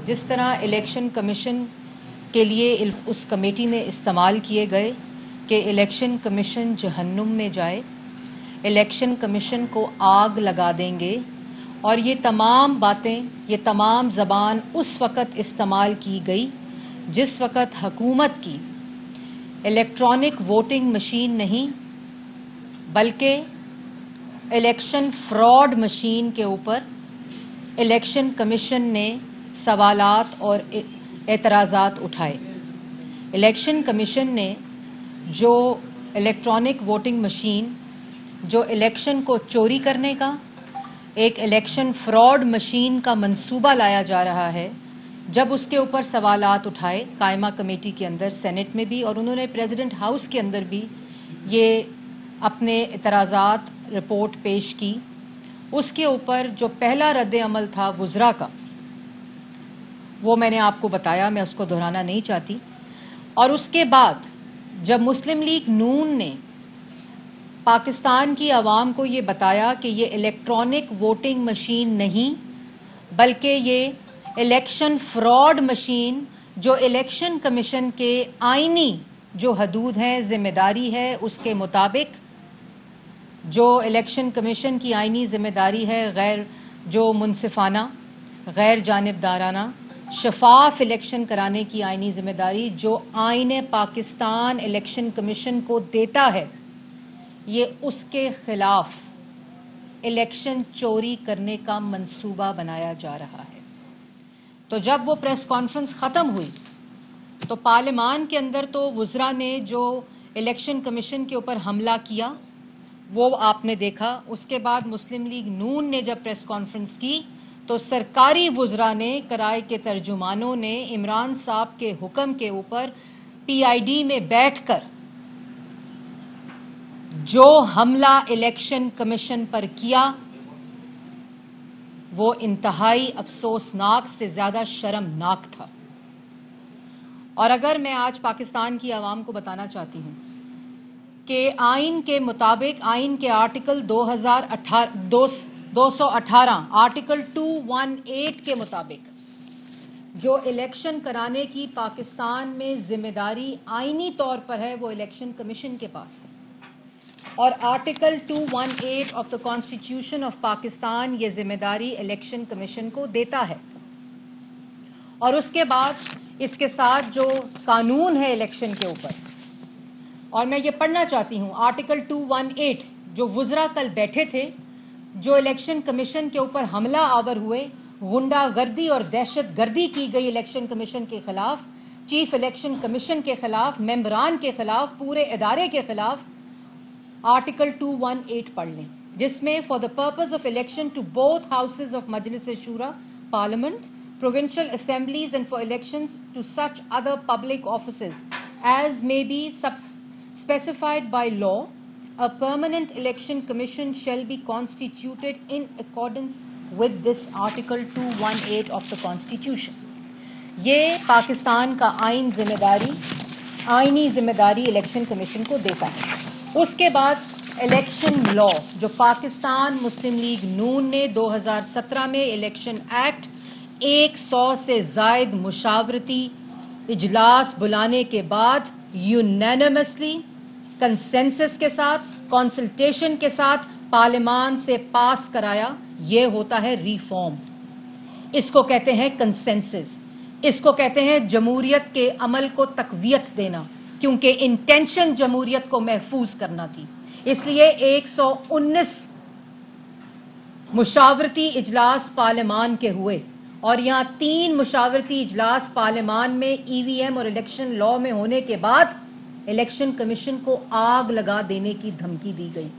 جس طرح election commission کے لیے اس کمیٹی میں استعمال کیے گئے کہ الیکشن کمیشن جہنم میں جائے، الیکشن کمیشن کو آگ لگا دیں گے، اور یہ تمام باتیں، یہ تمام زبان اس وقت استعمال کی گئی جس وقت حکومت کی الیکٹرانک ووٹنگ مشین نہیں بلکہ الیکشن فراڈ مشین کے اوپر الیکشن کمیشن نے سوالات اور اعتراضات اٹھائے۔ الیکشن کمیشن نے جو الیکٹرانک ووٹنگ مشین، جو الیکشن کو چوری کرنے کا ایک الیکشن فراڈ مشین کا منصوبہ لایا جا رہا ہے، جب اس کے اوپر سوالات اٹھائے قائمہ کمیٹی کے اندر، سینٹ میں بھی، اور انہوں نے پریزیڈنٹ ہاؤس کے اندر بھی یہ اپنے اعتراضات رپورٹ پیش کی، اس کے اوپر جو پہلا رد عمل تھا وزراء کا، وہ میں نے آپ کو بتایا، میں اس کو دہرانا نہیں چاہتی۔ اور اس کے بعد جب مسلم لیگ نون نے پاکستان کی عوام کو یہ بتایا کہ یہ الیکٹرانک ووٹنگ مشین نہیں بلکہ یہ الیکشن فراڈ مشین، جو الیکشن کمیشن کے آئینی جو حدود ہیں، ذمہ داری ہے، اس کے مطابق جو الیکشن کمیشن کی آئینی ذمہ داری ہے، غیر جو منصفانہ، غیر جانبدارانہ، شفاف الیکشن کرانے کی آئینی ذمہ داری جو آئین پاکستان الیکشن کمیشن کو دیتا ہے، یہ اس کے خلاف الیکشن چوری کرنے کا منصوبہ بنایا جا رہا ہے۔ تو جب وہ پریس کانفرنس ختم ہوئی تو پارلیمان کے اندر تو وزراء نے جو الیکشن کمیشن کے اوپر حملہ کیا وہ آپ نے دیکھا۔ اس کے بعد مسلم لیگ نون نے جب پریس کانفرنس کی تو سرکاری وزراء نے، کرائے کے ترجمانوں نے عمران صاحب کے حکم کے اوپر پی آئی ڈی میں بیٹھ کر جو حملہ الیکشن کمیشن پر کیا وہ انتہائی افسوسناک سے زیادہ شرمناک تھا۔ اور اگر میں آج پاکستان کی عوام کو بتانا چاہتی ہوں کہ آئین کے مطابق، آئین کے آرٹیکل 218 آرٹیکل 218 کے مطابق جو الیکشن کرانے کی پاکستان میں ذمہ داری آئینی طور پر ہے وہ الیکشن کمیشن کے پاس ہے، اور article 218 of the constitution of Pakistan یہ ذمہ داری الیکشن کمیشن کو دیتا ہے۔ اور اس کے بعد اس کے ساتھ جو قانون ہے الیکشن کے اوپر، اور میں یہ پڑھنا چاہتی ہوں آرٹیکل 218، جو وزراء کل بیٹھے تھے، جو الیکشن کمیشن کے اوپر حملہ آور ہوئے، غنڈہ گردی اور دہشت گردی کی گئی الیکشن کمیشن کے خلاف، چیف الیکشن کمیشن کے خلاف، ممبران کے خلاف، پورے ادارے کے خلاف، آرٹیکل 218 پڑھ لیں، جس میں for the purpose of election to both houses of Majlis Shura parliament, provincial assemblies and for elections to such other public offices as may be specified by law, a permanent election commission shall be constituted in accordance with this article 218 of the constitution. یہ پاکستان کا آئین ذمہ داری، آئینی ذمہ داری election commission کو دیتا ہے۔ اس کے بعد الیکشن لا جو پاکستان مسلم لیگ نون نے 2017 میں الیکشن ایکٹ 100 سے زائد مشاورتی اجلاس بلانے کے بعد یونینمسلی، کنسنسس کے ساتھ، کنسلٹیشن کے ساتھ پارلیمان سے پاس کرایا، یہ ہوتا ہے ریفارم۔ اس کو کہتے ہیں کنسنسس، اس کو کہتے ہیں جمہوریت کے عمل کو تقویت دینا، کیونکہ انٹینشن جمہوریت کو محفوظ کرنا تھی۔ اس لیے 119 مشاورتی اجلاس پارلیمان کے ہوئے، اور یہاں 3 مشاورتی اجلاس پارلیمان میں ای وی ایم اور الیکشن لا میں ہونے کے بعد الیکشن کمیشن کو آگ لگا دینے کی دھمکی دی گئی،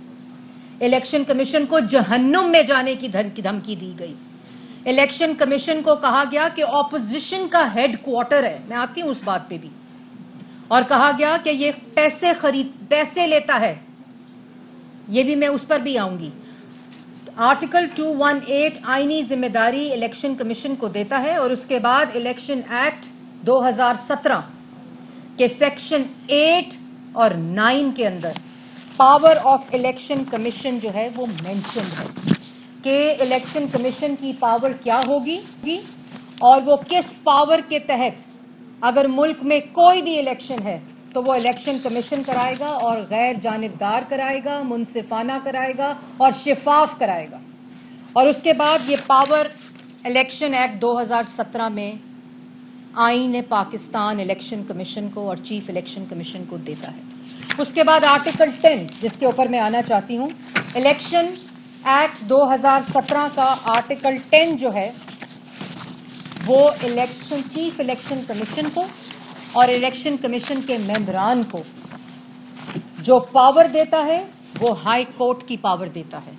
الیکشن کمیشن کو جہنم میں جانے کی دھمکی دی گئی۔ الیکشن کمیشن کو کہا گیا کہ اپوزیشن کا ہیڈ کوارٹر ہے، میں آتی ہوں اس بات پہ بھی، اور کہا گیا کہ یہ پیسے لیتا ہے، یہ بھی میں اس پر بھی آؤں گی۔ آرٹیکل 218 آئینی ذمہ داری الیکشن کمیشن کو دیتا ہے، اور اس کے بعد الیکشن ایکٹ 2017 کے سیکشن 8 اور 9 کے اندر پاور آف الیکشن کمیشن جو ہے وہ مینشن ہے کہ الیکشن کمیشن کی پاور کیا ہوگی، اور وہ کس پاور کے تحت اگر ملک میں کوئی بھی الیکشن ہے تو وہ الیکشن کمیشن کرائے گا اور غیر جانبدار کرائے گا, منصفانہ کرائے گا اور شفاف کرائے گا. اور اس کے بعد یہ پاور الیکشن ایکٹ 2017 میں آئین پاکستان الیکشن کمیشن کو اور چیف الیکشن کمیشن کو دیتا ہے. اس کے بعد آرٹیکل 10 جس کے اوپر میں آنا چاہتی ہوں, الیکشن ایکٹ 2017 کا آرٹیکل 10 جو ہے وہ چیف الیکشن کمیشن کو اور الیکشن کمیشن کے ممبران کو جو پاور دیتا ہے وہ ہائی کورٹ کی پاور دیتا ہے,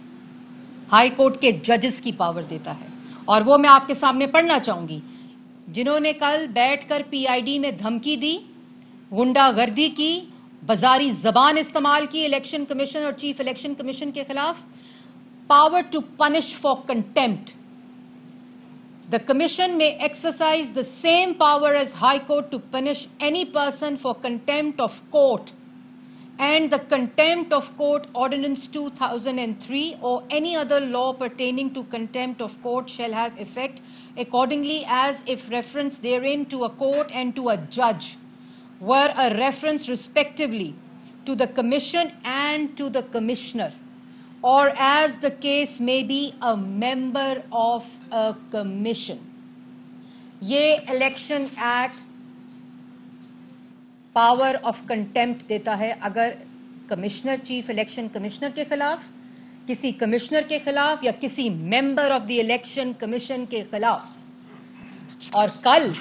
ہائی کورٹ کے ججز کی پاور دیتا ہے. اور وہ میں آپ کے سامنے پڑھنا چاہوں گی. جنہوں نے کل بیٹھ کر پی آئی ڈی میں دھمکی دی, غنڈہ گردی کی, بازاری زبان استعمال کی الیکشن کمیشن اور چیف الیکشن کمیشن کے خلاف, power to punish for contempt. The Commission may exercise the same power as High Court to punish any person for contempt of court, and the Contempt of Court Ordinance 2003 or any other law pertaining to contempt of court shall have effect accordingly as if reference therein to a court and to a judge were a reference respectively to the Commission and to the Commissioner, or as the case may be a member of a commission. یہ election act power of contempt دیتا ہے اگر commissioner, chief election commissioner کے خلاف, کسی commissioner کے خلاف یا کسی member of the election commission کے خلاف. اور کل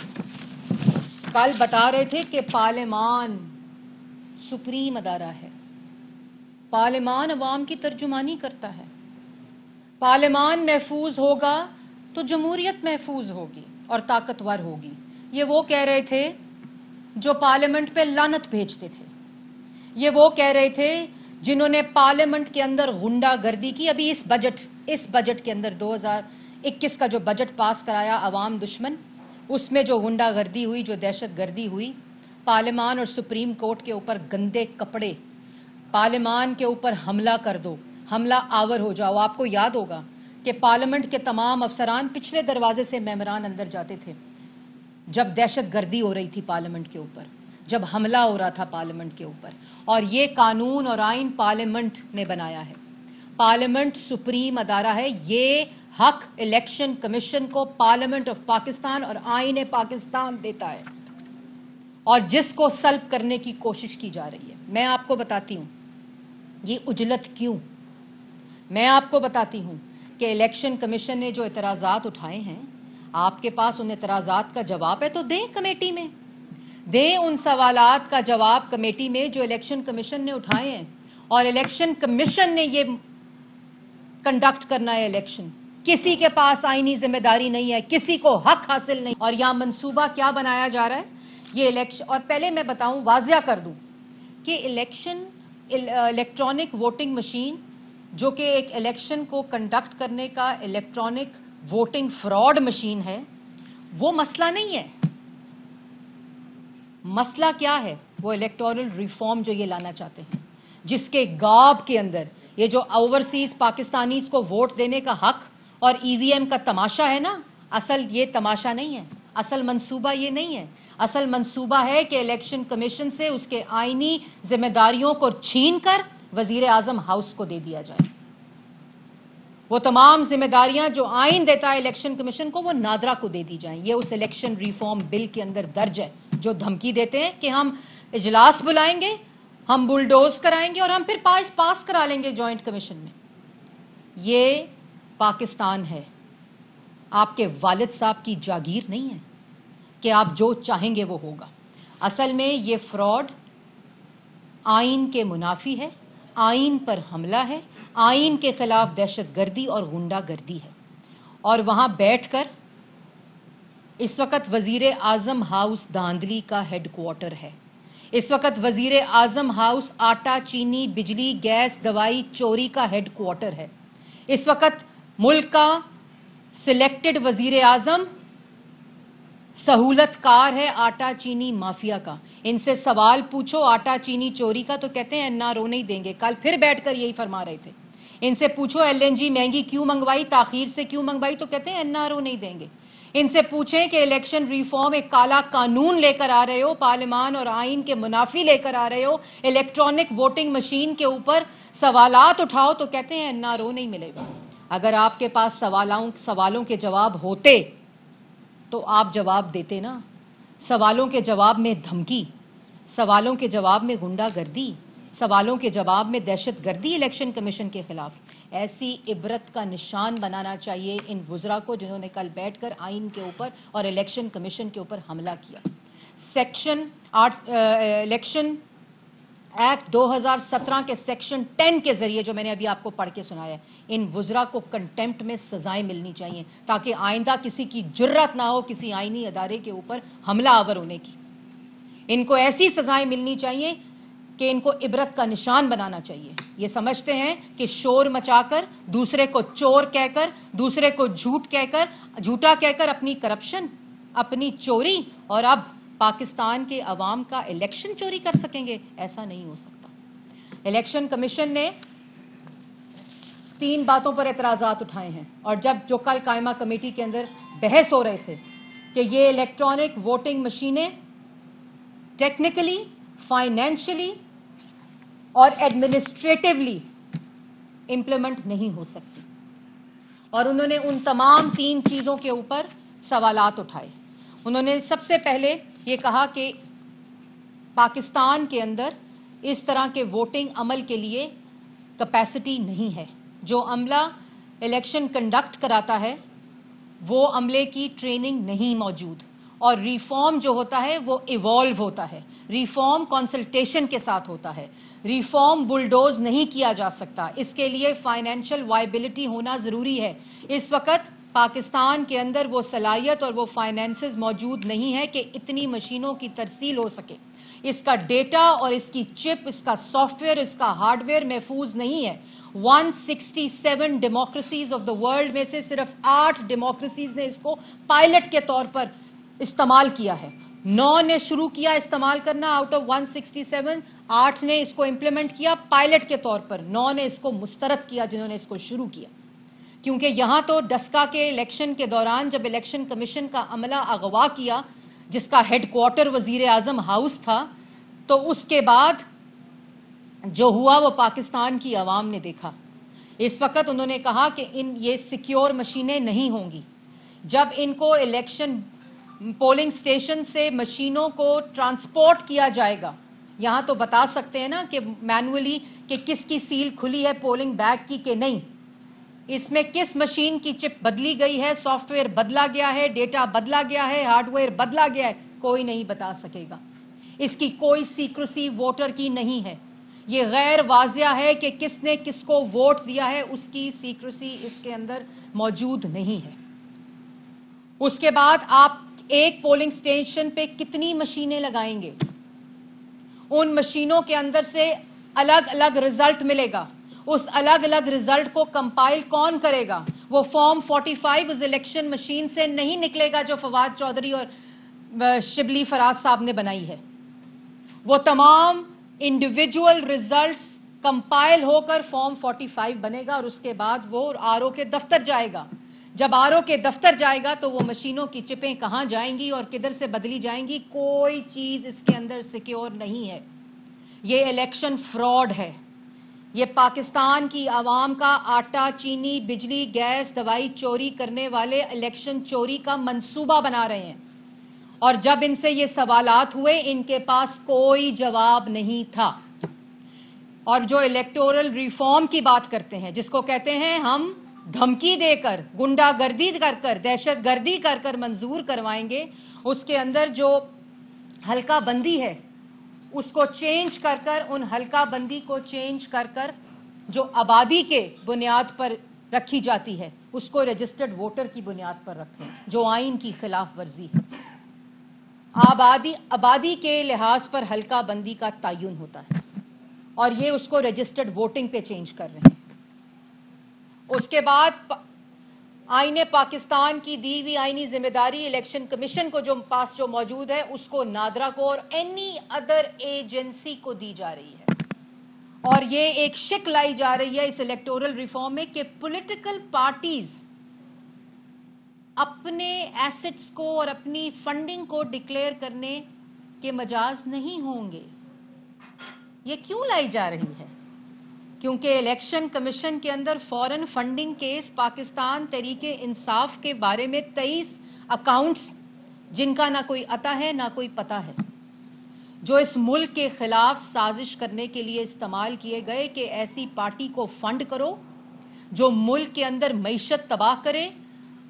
بتا رہے تھے کہ پارلیمان سپریم ادارہ ہے, پارلیمان عوام کی ترجمانی کرتا ہے. پارلیمان محفوظ ہوگا تو جمہوریت محفوظ ہوگی اور طاقتور ہوگی. یہ وہ کہہ رہے تھے جو پارلیمنٹ پہ لعنت بھیجتے تھے, یہ وہ کہہ رہے تھے جنہوں نے پارلیمنٹ کے اندر غنڈہ گردی کی. ابھی اس بجٹ کے اندر 2021 کا جو بجٹ پاس کرایا عوام دشمن, اس میں جو غنڈہ گردی ہوئی, جو دہشت گردی ہوئی, پارلیمان اور سپریم کورٹ کے اوپر گندے کپڑے, پارلیمان کے اوپر حملہ کر دو, حملہ آور ہو جاؤ. آپ کو یاد ہوگا کہ پارلیمنٹ کے تمام افسران پچھلے دروازے سے ممبران اندر جاتے تھے جب دہشت گردی ہو رہی تھی پارلیمنٹ کے اوپر, جب حملہ ہو رہا تھا پارلیمنٹ کے اوپر. اور یہ قانون اور آئین پارلیمنٹ نے بنایا ہے, پارلیمنٹ سپریم ادارہ ہے. یہ حق الیکشن کمیشن کو پارلیمنٹ آف پاکستان اور آئین پاکستان دیتا ہے, اور جس کو سلب کرنے کی کوشش کی جا رہی ہے. میں آپ کو بتاتی ہوں یہ اجلت کیوں. میں آپ کو بتاتی ہوں کہ الیکشن کمیشن نے جو اعتراضات اٹھائے ہیں, آپ کے پاس ان اعتراضات کا جواب ہے تو دیں کمیٹی میں, دیں ان سوالات کا جواب کمیٹی میں جو الیکشن کمیشن نے اٹھائے ہیں. اور الیکشن کمیشن نے یہ کنڈکٹ کرنا ہے الیکشن. کسی کے پاس آئینی ذمہ داری نہیں ہے, کسی کو حق حاصل نہیں. اور یہاں منصوبہ کیا بنایا جا رہا ہے یہ الیکشن. اور پہلے میں بتاؤں, واضح کر دوں کہ الیکٹرانک ووٹنگ مشین جو کہ ایک الیکشن کو کنڈکٹ کرنے کا الیکٹرانک ووٹنگ فراڈ مشین ہے, وہ مسئلہ نہیں ہے. مسئلہ کیا ہے؟ وہ الیکٹورل ریفارم جو یہ لانا چاہتے ہیں, جس کے گاب کے اندر یہ جو اوورسیز پاکستانیز کو ووٹ دینے کا حق اور ای وی ایم کا تماشا ہے نا, اصل یہ تماشا نہیں ہے, اصل منصوبہ یہ نہیں ہے. اصل منصوبہ ہے کہ الیکشن کمیشن سے اس کے آئینی ذمہ داریوں کو چھین کر وزیر اعظم ہاؤس کو دے دیا جائے. وہ تمام ذمہ داریاں جو آئین دیتا ہے الیکشن کمیشن کو, وہ نادرا کو دے دی جائیں. یہ اس الیکشن ریفارم بل کے اندر درج ہے, جو دھمکی دیتے ہیں کہ ہم اجلاس بلائیں گے, ہم بلڈوز کرائیں گے اور ہم پھر پاس کرا لیں گے جوائنٹ کمیشن میں. یہ پاکستان ہے, آپ کے والد صاحب کی جاگیر نہیں ہے کہ آپ جو چاہیں گے وہ ہوگا. اصل میں یہ فراڈ آئین کے منافی ہے, آئین پر حملہ ہے, آئین کے خلاف دہشت گردی اور غنڈہ گردی ہے. اور وہاں بیٹھ کر اس وقت وزیر اعظم ہاؤس دھاندلی کا ہیڈ کوارٹر ہے. اس وقت وزیر اعظم ہاؤس آٹا, چینی, بجلی, گیس, دوائی چوری کا ہیڈ کوارٹر ہے. اس وقت ملک کا سلیکٹڈ وزیر اعظم سہولت کار ہے آٹا چینی مافیا کا. ان سے سوال پوچھو آٹا چینی چوری کا تو کہتے ہیں این آر او نہیں دیں گے. کل پھر بیٹھ کر یہی فرما رہے تھے. ان سے پوچھو ایل این جی مہنگی کیوں منگوائی, تاخیر سے کیوں منگوائی, تو کہتے ہیں این آر او نہیں دیں گے. ان سے پوچھیں کہ الیکشن ریفارم ایک کالا قانون لے کر آ رہے ہو، پارلیمان اور آئین کے منافی لے کر آ رہے ہو، الیکٹرانک ووٹنگ مشین کے اوپر سوالات اٹھاؤ تو کہتے ہیں NRO نہیں ملے گا۔ اگر آپ کے پاس سوالوں کے جواب ہوتے تو آپ جواب دیتے نا۔ سوالوں کے جواب میں دھمکی، سوالوں کے جواب میں غنڈہ گردی، سوالوں کے جواب میں دہشت گردی الیکشن کمیشن کے خلاف، ایسی عبرت کا نشان بنانا چاہیے ان وزراء کو جنہوں نے کل بیٹھ کر آئین کے اوپر اور الیکشن کمیشن کے اوپر حملہ کیا۔ الیکشن ایکٹ 2017 کے سیکشن 10 کے ذریعے جو میں نے ابھی آپ کو پڑھ کے سنایا ہے، ان وزراء کو کنٹیمپٹ میں سزائیں ملنی چاہیے تاکہ آئندہ کسی کی جرات نہ ہو کسی آئینی ادارے کے اوپر حملہ آور ہونے کی۔ ان کو ایسی سزائیں ملنی چاہیے کہ ان کو عبرت کا نشان بنانا چاہیے۔ یہ سمجھتے ہیں کہ شور مچا کر، دوسرے کو چور کہہ کر، دوسرے کو جھوٹا کہہ کر اپنی کرپشن، اپنی چوری اور اب پاکستان کے عوام کا الیکشن چوری کر سکیں گے، ایسا نہیں ہو سکتا۔ الیکشن کمیشن نے 3 باتوں پر اعتراضات اٹھائے ہیں، اور جو کل قائمہ کمیٹی کے اندر بحث ہو رہے تھے کہ یہ الیکٹرانک ووٹنگ مشینیں ٹیکنیکلی، فائنینشلی اور ایڈمنسٹریٹولی امپلیمنٹ نہیں ہو سکتی، اور انہوں نے ان تمام 3 چیزوں کے اوپر سوالات اٹھائے۔ انہوں نے سب سے پہلے یہ کہا کہ پاکستان کے اندر اس طرح کے ووٹنگ عمل کے لیے کیپیسٹی نہیں ہے۔ جو عملہ الیکشن کنڈکٹ کراتا ہے وہ عملے کی ٹریننگ نہیں موجود، اور ریفارم جو ہوتا ہے وہ ایوالو ہوتا ہے، ریفارم کنسلٹیشن کے ساتھ ہوتا ہے، ریفارم بلڈوز نہیں کیا جا سکتا، اس کے لیے فائنینشل وائبلٹی ہونا ضروری ہے۔ اس وقت پاکستان کے اندر وہ صلاحیت اور وہ فائنینسز موجود نہیں ہے کہ اتنی مشینوں کی ترسیل ہو سکے، اس کا ڈیٹا اور اس کی چپ، اس کا سافٹ ویئر، اس کا ہارڈ ویئر محفوظ نہیں ہے۔ 167 ڈیموکریسیز آف دا ورلڈ میں سے صرف 8 ڈیموکریسیز نے اس کو پائلٹ کے طور پر استعمال کیا ہے، 9 نے شروع کیا استعمال کرنا آؤٹ آف 167، 8 نے اس کو امپلیمنٹ کیا پائلٹ کے طور پر، 9 نے اس کو مسترد کیا جنہوں نے اس کو شروع کیا۔ کیونکہ یہاں تو ڈسکا کے الیکشن کے دوران جب الیکشن کمیشن کا عملہ اغوا کیا، جس کا ہیڈ کوارٹر وزیر اعظم ہاؤس تھا، تو اس کے بعد جو ہوا وہ پاکستان کی عوام نے دیکھا۔ اس وقت انہوں نے کہا کہ یہ سیکیور مشینیں نہیں ہوں گی۔ جب ان کو الیکشن پولنگ سٹیشن سے مشینوں کو ٹرانسپورٹ کیا جائے گا، یہاں تو بتا سکتے ہیں نا کہ مینولی کہ کس کی سیل کھلی ہے پولنگ بیگ کی کہ نہیں، اس میں کس مشین کی چپ بدلی گئی ہے، سافٹ ویئر بدلا گیا ہے، ڈیٹا بدلا گیا ہے، ہارڈ ویئر بدلا گیا ہے، کوئی نہیں بتا سکے گا۔ اس کی کوئی سیکریسی ووٹر کی نہیں ہے، یہ غیر واضح ہے کہ کس نے کس کو ووٹ دیا ہے، اس کی سیکریسی اس کے اندر موجود نہیں ہے۔ اس کے بعد آپ ایک پولنگ سٹیشن پہ کتنی مشینیں لگائیں گے، ان مشینوں کے اندر سے الگ الگ رزلٹ ملے گا، اس الگ الگ رزلٹ کو کمپائل کون کرے گا؟ وہ فارم 45 اس الیکشن مشین سے نہیں نکلے گا جو فواد چودھری اور شبلی فراز صاحب نے بنائی ہے۔ وہ تمام انڈیویجول ریزلٹس کمپائل ہو کر فارم 45 بنے گا، اور اس کے بعد وہ RO کے دفتر جائے گا۔ جب RO کے دفتر جائے گا تو وہ مشینوں کی چپیں کہاں جائیں گی اور کدھر سے بدلی جائیں گی، کوئی چیز اس کے اندر سیکیور نہیں ہے۔ یہ الیکشن فراڈ ہے، یہ پاکستان کی عوام کا آٹا، چینی، بجلی، گیس، دوائی چوری کرنے والے الیکشن چوری کا منصوبہ بنا رہے ہیں۔ اور جب ان سے یہ سوالات ہوئے ان کے پاس کوئی جواب نہیں تھا۔ اور جو الیکٹورل ریفارم کی بات کرتے ہیں، جس کو کہتے ہیں ہم دھمکی دے کر، گنڈا گردی کر کر، دہشت گردی کر کر منظور کروائیں گے، اس کے اندر جو حلقہ بندی ہے اس کو چینج کر کر، ان حلقہ بندی کو چینج کر کر جو آبادی کے بنیاد پر رکھی جاتی ہے اس کو رجسٹرڈ ووٹر کی بنیاد پر رکھیں، جو آئین کی خلاف ورزی ہے۔ آبادی کے لحاظ پر حلقہ بندی کا تعین ہوتا ہے، اور یہ اس کو رجسٹرڈ ووٹنگ پہ چینج کر رہے ہیں۔ اس کے بعد آئین پاکستان کی دی ہوئی آئینی ذمہ داری الیکشن کمیشن کو جو پاس جو موجود ہے اس کو نادرا کو اور اینی ادر ایجنسی کو دی جا رہی ہے۔ اور یہ ایک شک لائی جا رہی ہے اس الیکٹورل ریفارم میں کہ پولیٹیکل پارٹیز اپنے ایسٹس کو اور اپنی فنڈنگ کو ڈکلیئر کرنے کے مجاز نہیں ہوں گے. یہ کیوں لائی جا رہی ہے؟ کیونکہ الیکشن کمیشن کے اندر فورن فنڈنگ کیس پاکستان تحریک انصاف کے بارے میں 23 اکاؤنٹس جن کا نہ کوئی عطا ہے نہ کوئی پتہ ہے، جو اس ملک کے خلاف سازش کرنے کے لیے استعمال کیے گئے کہ ایسی پارٹی کو فنڈ کرو جو ملک کے اندر معیشت تباہ کرے،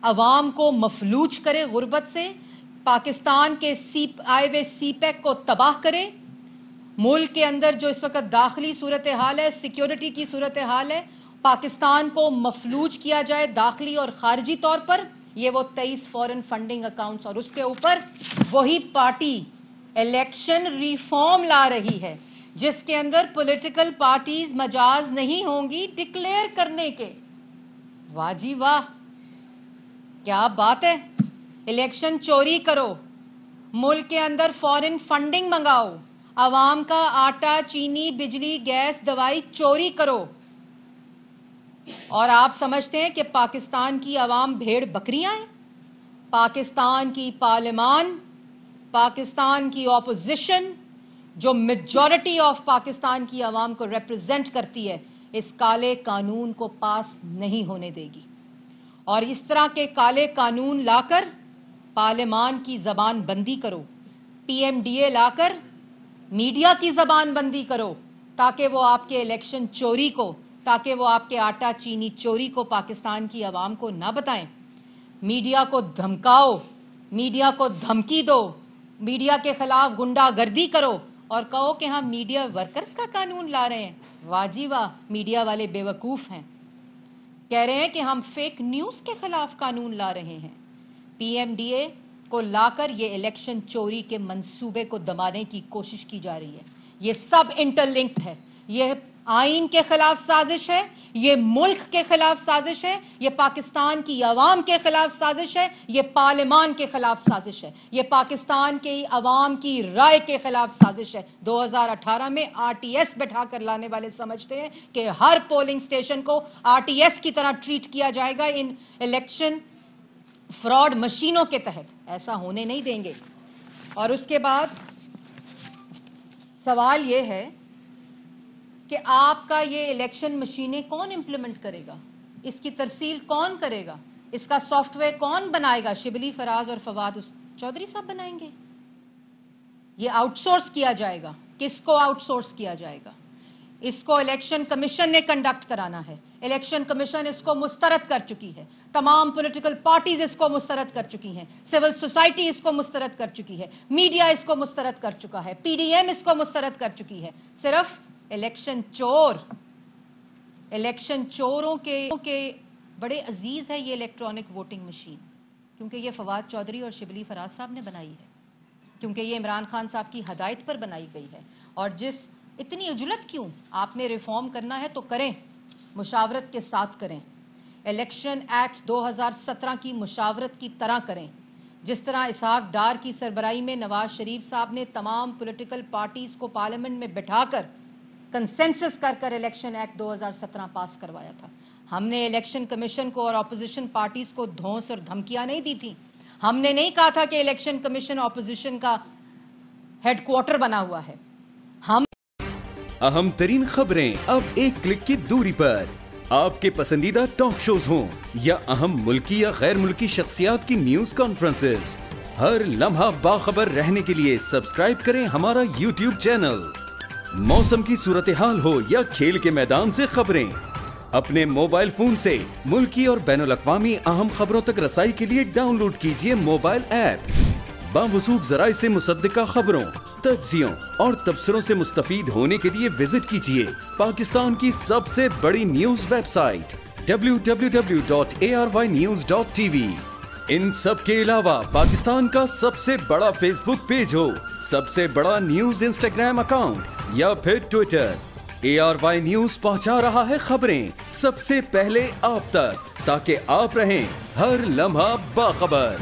عوام کو مفلوج کرے غربت سے، پاکستان کے آئے ہوئے سی پیک کو تباہ کرے، ملک کے اندر جو اس وقت داخلی صورتحال ہے، سیکیورٹی کی صورتحال ہے، پاکستان کو مفلوج کیا جائے داخلی اور خارجی طور پر. یہ وہ 23 فورن فنڈنگ اکاؤنٹس، اور اس کے اوپر وہی پارٹی الیکشن ریفارم لا رہی ہے جس کے اندر پولیٹیکل پارٹیز مجاز نہیں ہوں گی ڈکلیئر کرنے کے. واہ جی واہ، کیا بات ہے. الیکشن چوری کرو، ملک کے اندر فورن فنڈنگ منگاؤ، عوام کا آٹا، چینی، بجلی، گیس، دوائی چوری کرو، اور آپ سمجھتے ہیں کہ پاکستان کی عوام بھیڑ بکریاں ہیں؟ پاکستان کی پارلیمان، پاکستان کی اپوزیشن جو میجورٹی آف پاکستان کی عوام کو ریپرزینٹ کرتی ہے، اس کالے قانون کو پاس نہیں ہونے دے گی. اور اس طرح کے کالے قانون لا کر پارلیمان کی زبان بندی کرو، پی ایم ڈی اے لا کر میڈیا کی زبان بندی کرو، تاکہ وہ آپ کے الیکشن چوری کو، تاکہ وہ آپ کے آٹا چینی چوری کو پاکستان کی عوام کو نہ بتائیں. میڈیا کو دھمکاؤ، میڈیا کو دھمکی دو، میڈیا کے خلاف گنڈا گردی کرو اور کہو کہ ہم میڈیا ورکرز کا قانون لا رہے ہیں. واہ جی واہ، میڈیا والے بے وقوف ہیں. کہہ رہے ہیں کہ ہم فیک نیوز کے خلاف قانون لا رہے ہیں. پی ایم ڈی اے کو لا کر یہ الیکشن چوری کے منصوبے کو دبانے کی کوشش کی جا رہی ہے. یہ سب انٹر لنکڈ ہے. یہ آئین کے خلاف سازش ہے، یہ ملک کے خلاف سازش ہے، یہ پاکستان کی عوام کے خلاف سازش ہے، یہ پارلیمان کے خلاف سازش ہے، یہ پاکستان کی عوام کی رائے کے خلاف سازش ہے. 2018 میں آر ٹی ایس بٹھا کر لانے والے سمجھتے ہیں کہ ہر پولنگ سٹیشن کو آر ٹی ایس کی طرح ٹریٹ کیا جائے گا ان الیکشن فراڈ مشینوں کے تحت. ایسا ہونے نہیں دیں گے. اور اس کے بعد سوال یہ ہے کہ آپ کا یہ الیکشن مشینیں کون امپلیمنٹ کرے گا؟ اس کی ترسیل کون کرے گا؟ اس کا سافٹ ویئر کون بنائے گا؟ شبلی فراز اور فواد چودھری صاحب بنائیں گے؟ یہ آؤٹ سورس کیا جائے گا. کس کو آؤٹ سورس کیا جائے گا؟ اس کو الیکشن کمیشن نے کنڈکٹ کرانا ہے. الیکشن کمیشن اس کو مسترد کر چکی ہے. تمام پولیٹیکل پارٹیز اس کو مسترد کر چکی ہیں. سول سوسائٹی اس کو مسترد کر چکی ہے. میڈیا اس کو مسترد کر چکا ہے. پی ڈی ایم اس کو مسترد کر چکی ہے. صرف الیکشن چور، الیکشن چوروں کے بڑے عزیز ہے یہ الیکٹرانک ووٹنگ مشین، کیونکہ یہ فواد چودھری اور شبلی فراز صاحب نے بنائی ہے، کیونکہ یہ عمران خان صاحب کی ہدایت پر بنائی گئی ہے. اور اتنی عجلت کیوں؟ آپ نے ریفارم کرنا ہے تو کریں، مشاورت کے ساتھ کریں. الیکشن ایکٹ 2017 کی مشاورت کی طرح کریں، جس طرح اسحاق ڈار کی سربراہی میں نواز شریف صاحب نے تمام پولیٹیکل پارٹیز کو پارلیمنٹ میں بٹھا کر کنسنسس کر الیکشن ایکٹ 2017 پاس کروایا تھا. ہم نے الیکشن کمیشن کو اور اپوزیشن پارٹیز کو دھونس اور دھمکیاں نہیں دی تھیں. ہم نے نہیں کہا تھا کہ الیکشن کمیشن اپوزیشن کا ہیڈ کوارٹر بنا ہوا ہے. ہم اہم ترین خبریں اب ایک کلک کی دوری پر. آپ کے پسندیدہ ٹاک شوز ہوں یا اہم ملکی یا غیر ملکی شخصیات کی نیوز کانفرنسز، ہر لمحہ باخبر رہنے کے لیے سبسکرائب کریں ہمارا یوٹیوب چینل. موسم کی صورتحال ہو یا کھیل کے میدان سے خبریں، اپنے موبائل فون سے ملکی اور بین الاقوامی اہم خبروں تک رسائی کے لیے ڈاؤن لوڈ کیجیے موبائل ایپ. باوثوق ذرائع سے مصدقہ خبروں، تجزیوں اور تبصروں سے مستفید ہونے کے لیے وزٹ کیجیے پاکستان کی سب سے بڑی نیوز ویب سائٹ www.arYnews.tv. ان سب کے علاوہ پاکستان کا سب سے بڑا فیس بک پیج ہو، سب سے بڑا نیوز انسٹاگرام اکاؤنٹ یا پھر ٹویٹر، ARY نیوز پہنچا رہا ہے خبریں سب سے پہلے آپ تک، تاکہ آپ رہیں ہر لمحہ باخبر.